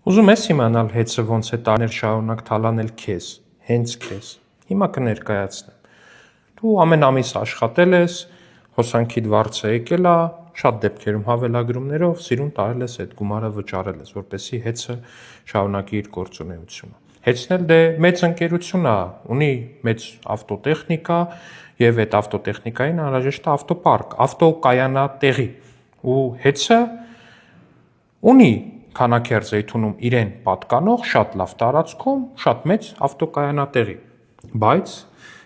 Ուզում ես իմանալ հեծը ոնց է տարիներ շարունակ թալանել քեզ, հենց քեզ։ Հիմա կներկայացնեմ։ Դու ամեն ամիս աշխատել ես, հոսանքիդ վարձը եկել է, շատ դեպքերում հավելագրումներով սիրուն տարել ես այդ գումարը վճարել ես, որպեսզի հեծը շարունակի իր գործունեությունը։ Հեծն էլ դե մեծ ընկերություն է, ունի մեծ ավտոտեխնիկա եւ այդ ավտոտեխնիկային անհրաժեշտ է ավտոպարկ, ավտոկայանատեղի։ Ու հեծը ունի քանաքեռ Զեյթունում իրեն պատկանող շատ լավ տարածքում շատ մեծ ավտոկայանատեղի, բայց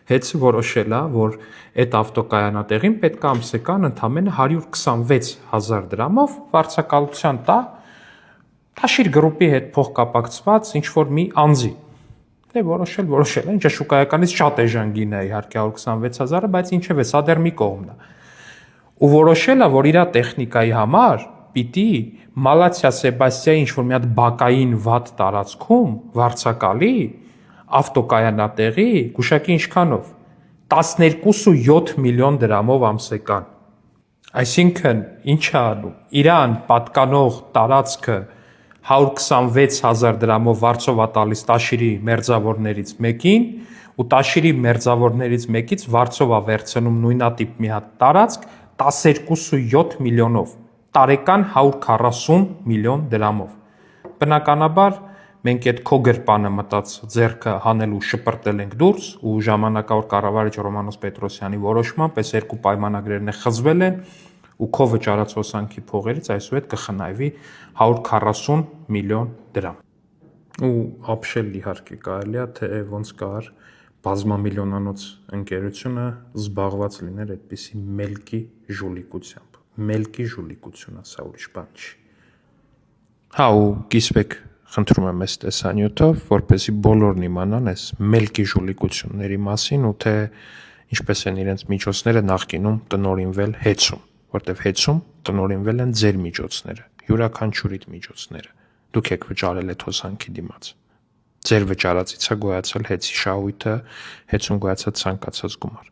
հեծը որոշել է, որ այդ ավտոկայանատեղին պետք է ամսական ընդամենը 126,000 դրամով վարձակալության տա Տաշիր գրուպի հետ փոխկապակցված ինչ-որ մի անձի։ Դե որոշել են, շուկայականից շատ էժան գին է իհարկե 126,000-ը, բայց ինչև է, սա դեռ մի կողմն է։ Ու որոշել է, որ իր տեխնիկայի համար պիտի Մալացիա Սեբաստիայի ինչ-որ մի հատ բակային վատ տարածքում վարձակալի ավտոկայանատեղի, գուշակի ինչքանով, 12.7 միլիոն դրամով ամսական։ Այսինքն, ինչ է անում, իրան պատկանող տարածքը 126,000 դրամով վարձով է տալիս Տաշիրի մերձավորներից մեկին, ու Տաշիրի մերձավորներից մեկից վարձով է վերցնում նույնատիպ մի հատ տարածք 12.7 միլիոնով, տարեկան 140 միլիոն դրամով։ Բնականաբար, մենք այդ քո գրպանը մտած ձեռքը հանելու շպրտել ենք դուրս ու ժամանակավոր կառավարիչ Ռոմանոս Պետրոսյանի որոշմամբ այս երկու պայմանագրերն խզվել են ու քո վճարած հոսանքի փողերից այսուհետ կխնայվի 140 միլիոն դրամ։ Ու ապշել իհարկե կարելի է, թե ոնց կար բազմամիլիոնանոց ընկերությունը զբաղված լիներ այդպիսի մելքի ժուլիկությամբ։ Մելքի ժուլիկությունը, սա ուրիշ բան չի։ Հա ու կիսվեք, խնդրում եմ այս տեսանյութով, որպեսզի բոլորն իմանան այս մելքի ժուլիկությունների մասին ու թե ինչպես են իրենց միջոցները նախկինում տնօրինվել հեծում, որտեվ հեծում տնօրինվել են ձեր միջոցները, յուրաքանչյուրիդ միջոցները։ Դուք եք վճարել այդ հոսանքի դիմաց։ Ձեր վճարածից է գոյացել հեծի շահույթը, հեծում գոյացած ցանկացած գումար։